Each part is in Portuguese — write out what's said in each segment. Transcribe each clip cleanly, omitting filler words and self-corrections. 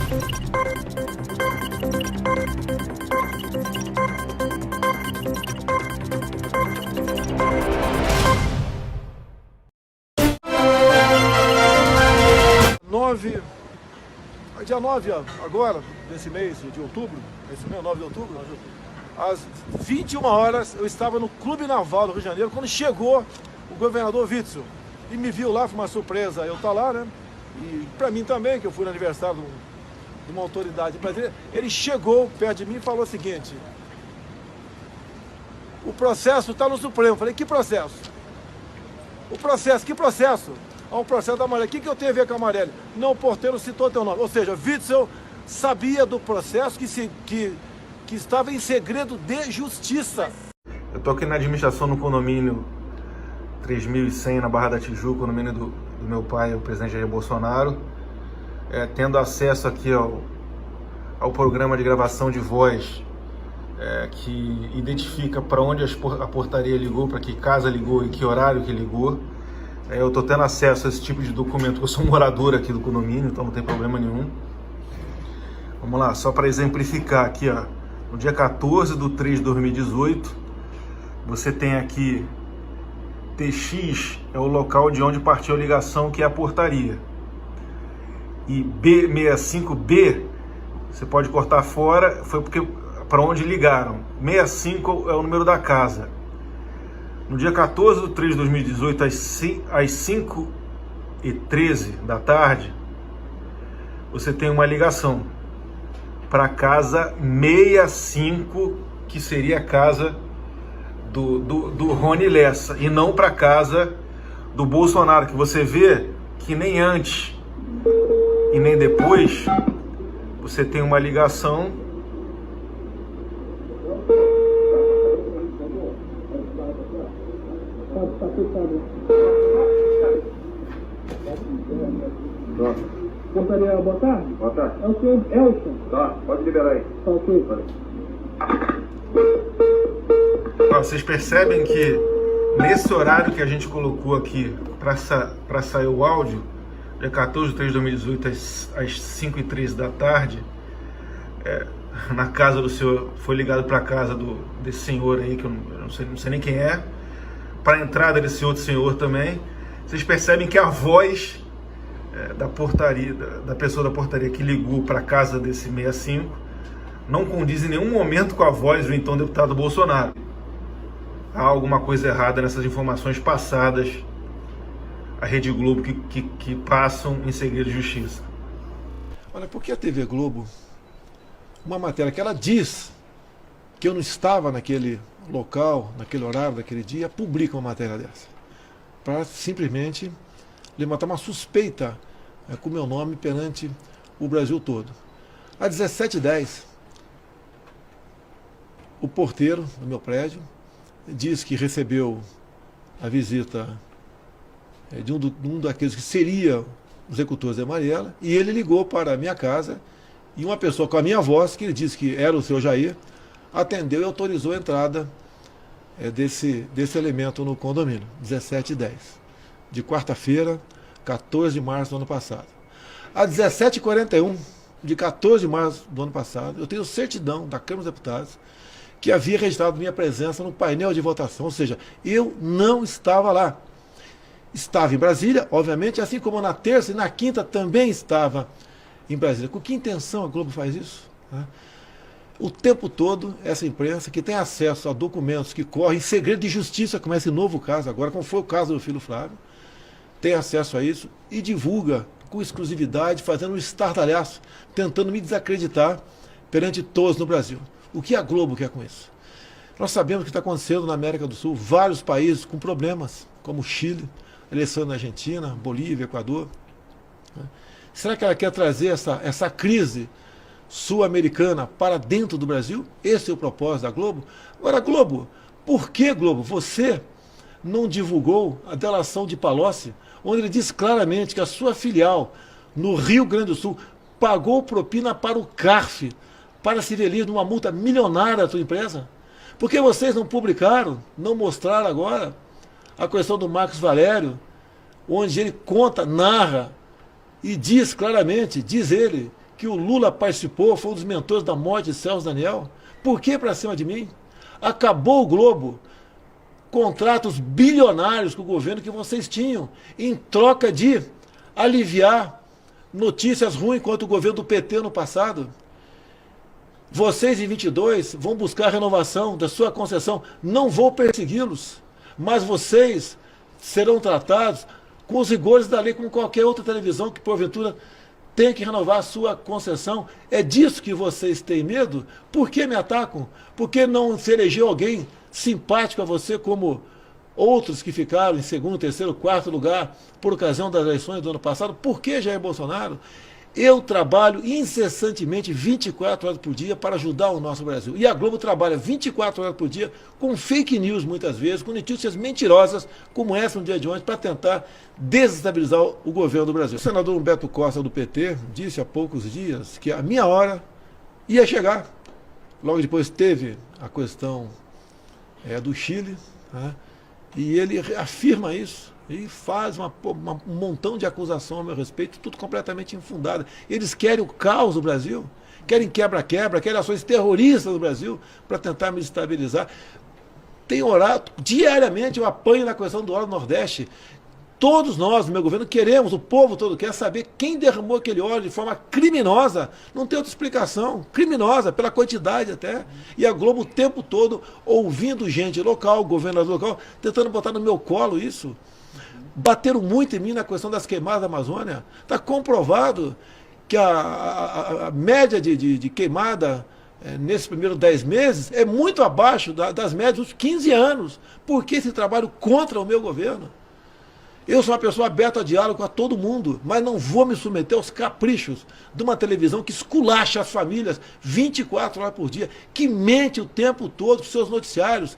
Dia 9 agora, desse mês de outubro, esse mês 9 de outubro, às 21 horas eu estava no Clube Naval do Rio de Janeiro, quando chegou o governador Witzel e me viu lá, foi uma surpresa eu estar lá, né? E para mim também, que eu fui no aniversário de uma autoridade brasileira, ele chegou perto de mim e falou o seguinte: o processo está no Supremo. Eu falei, que processo? O processo, que processo? Ao processo da Amarelli. O que eu tenho a ver com a Amarelli? Não, o porteiro citou teu nome. Ou seja, Witzel sabia do processo que estava em segredo de justiça. Eu estou aqui na administração no condomínio 3100, na Barra da Tijuca, condomínio do meu pai, o presidente Jair Bolsonaro, tendo acesso aqui ao programa de gravação de voz, que identifica para onde a portaria ligou, para que casa ligou e que horário que ligou. Eu estou tendo acesso a esse tipo de documento, eu sou morador aqui do condomínio, então não tem problema nenhum. Vamos lá, só para exemplificar aqui, ó, no dia 14/3/2018, você tem aqui TX, é o local de onde partiu a ligação, que é a portaria. E B65B, você pode cortar fora, foi porque para onde ligaram. 65 é o número da casa. No dia 14/3/2018, às 5h13 da tarde, você tem uma ligação para a casa 65, que seria a casa do Rony Lessa, e não para a casa do Bolsonaro, que você vê que nem antes e nem depois você tem uma ligação Portaria, boa tarde. Boa tarde. É o senhor Elson. Tá, pode liberar aí. Tá ok. Vocês percebem que nesse horário que a gente colocou aqui para sair o áudio, dia 14/3/2018, às 5h13 da tarde, na casa do senhor, foi ligado para a casa desse senhor aí, que eu não sei nem quem é, para a entrada desse outro senhor também. Vocês percebem que a voz da portaria, da pessoa da portaria que ligou para a casa desse 65, não condiz em nenhum momento com a voz do então deputado Bolsonaro. Há alguma coisa errada nessas informações passadas à Rede Globo que passam em segredo de justiça. Olha, porque a TV Globo, uma matéria que ela diz que eu não estava naquele local, naquele horário, naquele dia, publica uma matéria dessa, para simplesmente levantar uma suspeita com o meu nome perante o Brasil todo. Às 17h10, o porteiro do meu prédio diz que recebeu a visita de um daqueles que seria os executores da Marielle, e ele ligou para a minha casa, e uma pessoa com a minha voz, que ele disse que era o senhor Jair, atendeu e autorizou a entrada desse elemento no condomínio, 17h10, de quarta-feira, 14 de março do ano passado. Às 17h41, de 14 de março do ano passado, eu tenho certidão da Câmara dos Deputados que havia registrado minha presença no painel de votação, ou seja, eu não estava lá. Estava em Brasília, obviamente, assim como na terça e na quinta também estava em Brasília. Com que intenção a Globo faz isso? O tempo todo, essa imprensa, que tem acesso a documentos que correm em segredo de justiça, como esse novo caso agora, como foi o caso do filho Flávio, tem acesso a isso e divulga com exclusividade, fazendo um estardalhaço, tentando me desacreditar perante todos no Brasil. O que a Globo quer com isso? Nós sabemos o que está acontecendo na América do Sul, vários países com problemas, como Chile, eleição na Argentina, Bolívia, Equador. Será que ela quer trazer essa crise sul-americana para dentro do Brasil? Esse é o propósito da Globo? Agora, Globo, por que, Globo, você não divulgou a delação de Palocci, onde ele diz claramente que a sua filial no Rio Grande do Sul pagou propina para o CARF para se velir numa multa milionária da sua empresa? Por que vocês não publicaram, não mostraram agora a questão do Marcos Valério, onde ele conta, narra e diz claramente, diz ele, que o Lula participou, foi um dos mentores da morte de Celso Daniel? Por que para cima de mim? Acabou o Globo. Contratos bilionários com o governo que vocês tinham, em troca de aliviar notícias ruins contra o governo do PT no passado. Vocês, em 22, vão buscar a renovação da sua concessão. Não vou persegui-los, mas vocês serão tratados com os rigores da lei, como qualquer outra televisão que, porventura, tem que renovar a sua concessão. É disso que vocês têm medo? Por que me atacam? Por que não se elegeu alguém simpático a você, como outros que ficaram em segundo, terceiro, quarto lugar por ocasião das eleições do ano passado? Por que Jair Bolsonaro? Eu trabalho incessantemente 24 horas por dia para ajudar o nosso Brasil. E a Globo trabalha 24 horas por dia com fake news, muitas vezes, com notícias mentirosas, como essa no dia de ontem, para tentar desestabilizar o governo do Brasil. O senador Humberto Costa, do PT, disse há poucos dias que a minha hora ia chegar. Logo depois teve a questão do Chile, né? E ele afirma isso. E faz um montão de acusação ao meu respeito, tudo completamente infundado. Eles querem o caos do Brasil, querem quebra-quebra, querem ações terroristas do Brasil para tentar me desestabilizar. Tem orado, diariamente eu apanho na questão do óleo do Nordeste. Todos nós, no meu governo, queremos, o povo todo quer saber quem derramou aquele óleo de forma criminosa. Não tem outra explicação. Criminosa, pela quantidade até. E a Globo o tempo todo ouvindo gente local, governador local, tentando botar no meu colo isso. Bateram muito em mim na questão das queimadas da Amazônia. Está comprovado que a média de queimada nesses primeiros 10 meses é muito abaixo das médias dos 15 anos. Por que esse trabalho contra o meu governo? Eu sou uma pessoa aberta a diálogo a todo mundo, mas não vou me submeter aos caprichos de uma televisão que esculacha as famílias 24 horas por dia, que mente o tempo todo com seus noticiários,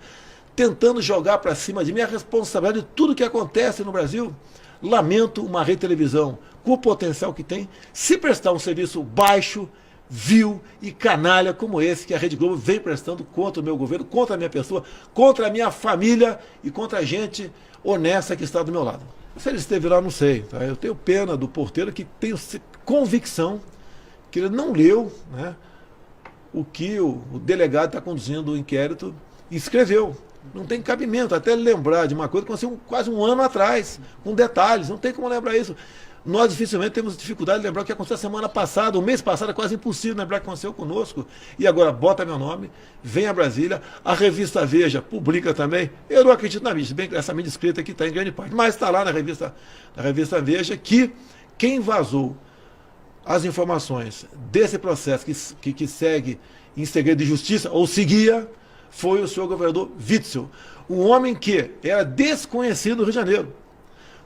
tentando jogar para cima de mim a responsabilidade de tudo que acontece no Brasil. Lamento uma rede de televisão com o potencial que tem, se prestar um serviço baixo, vil e canalha como esse que a Rede Globo vem prestando contra o meu governo, contra a minha pessoa, contra a minha família e contra a gente honesta que está do meu lado. Se ele esteve lá, não sei. Tá? Eu tenho pena do porteiro, que tenho convicção que ele não leu, né, o que o delegado está conduzindo o inquérito e escreveu. Não tem cabimento, até lembrar de uma coisa que aconteceu quase um ano atrás, com detalhes, não tem como lembrar isso. Nós dificilmente temos dificuldade de lembrar o que aconteceu a semana passada, o mês passado é quase impossível lembrar o que aconteceu conosco. E agora bota meu nome, vem a Brasília, a revista Veja publica também. Eu não acredito na mídia, se bem que essa mídia escrita aqui está em grande parte, mas está lá na revista Veja que quem vazou as informações desse processo que segue em segredo de justiça, ou seguia, foi o senhor governador Witzel, um homem que era desconhecido no Rio de Janeiro.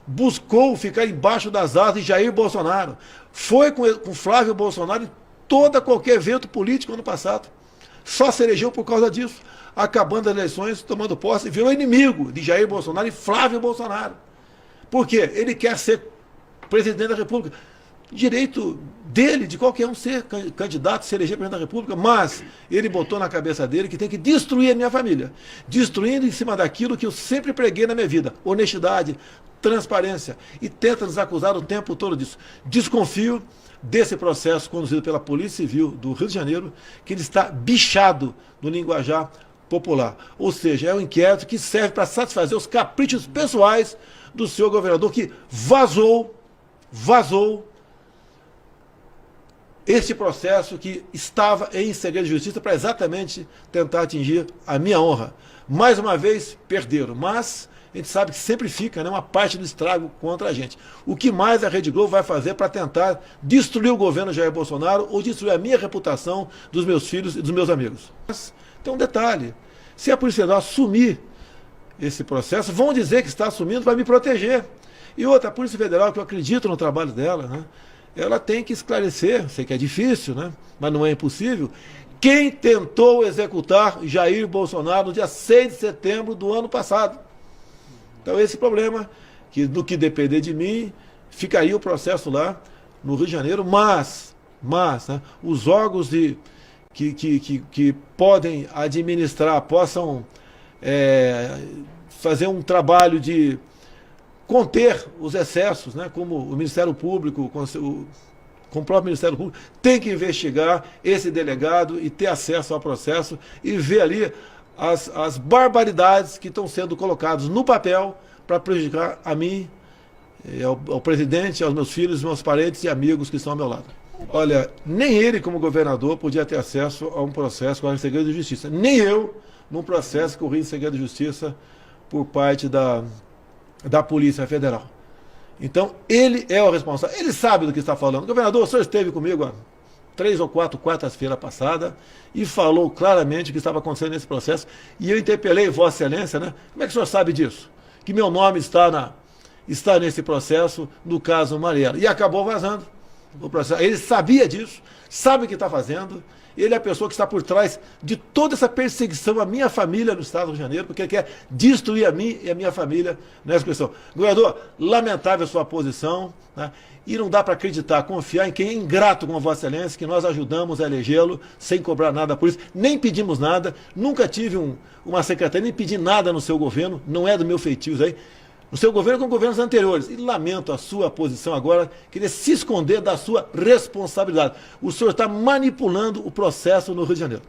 Buscou ficar embaixo das asas de Jair Bolsonaro. Foi com Flávio Bolsonaro em qualquer evento político ano passado. Só se elegeu por causa disso. Acabando as eleições, tomando posse, virou inimigo de Jair Bolsonaro e Flávio Bolsonaro. Por quê? Ele quer ser presidente da República. Direito dele, de qualquer um ser candidato, se eleger presidente da República, mas ele botou na cabeça dele que tem que destruir a minha família. Destruindo em cima daquilo que eu sempre preguei na minha vida. Honestidade, transparência. E tenta nos acusar o tempo todo disso. Desconfio desse processo conduzido pela Polícia Civil do Rio de Janeiro, que ele está bichado no linguajar popular. Ou seja, é um inquérito que serve para satisfazer os caprichos pessoais do senhor governador, que vazou este processo que estava em segredo de justiça para exatamente tentar atingir a minha honra. Mais uma vez, perderam, mas a gente sabe que sempre fica, né, uma parte do estrago contra a gente. O que mais a Rede Globo vai fazer para tentar destruir o governo Jair Bolsonaro ou destruir a minha reputação, dos meus filhos e dos meus amigos? Mas tem um detalhe, se a Polícia Federal assumir esse processo, vão dizer que está assumindo para me proteger. E outra, a Polícia Federal, que eu acredito no trabalho dela, né, ela tem que esclarecer, sei que é difícil, né, mas não é impossível, quem tentou executar Jair Bolsonaro no dia 6 de setembro do ano passado. Então esse problema, que do que depender de mim, ficaria o processo lá no Rio de Janeiro, mas né, os órgãos que podem administrar, possam fazer um trabalho de conter os excessos, né, como o Ministério Público, o com o próprio Ministério Público, tem que investigar esse delegado e ter acesso ao processo e ver ali as barbaridades que estão sendo colocadas no papel para prejudicar a mim, ao presidente, aos meus filhos, meus parentes e amigos que estão ao meu lado. Olha, nem ele, como governador, podia ter acesso a um processo com segredo de justiça. Nem eu, num processo corrido em segredo de justiça por parte da Polícia Federal. Então, ele é o responsável. Ele sabe do que está falando. Governador, o senhor esteve comigo há 3 ou 4 quartas-feiras passadas e falou claramente o que estava acontecendo nesse processo. E eu interpelei Vossa Excelência, né? Como é que o senhor sabe disso? Que meu nome está nesse processo, no caso Marielle. E acabou vazando o processo. Ele sabia disso, sabe o que está fazendo. Ele é a pessoa que está por trás de toda essa perseguição à minha família no estado do Rio de Janeiro, porque ele quer destruir a mim e a minha família nessa questão. Governador, lamentável a sua posição, né? E não dá para acreditar, confiar em quem é ingrato com a Vossa Excelência, que nós ajudamos a elegê-lo sem cobrar nada por isso, nem pedimos nada, nunca tive uma secretaria, nem pedi nada no seu governo, não é do meu feitio isso aí. No seu governo com governos anteriores. E lamento a sua posição agora, querer se esconder da sua responsabilidade. O senhor está manipulando o processo no Rio de Janeiro.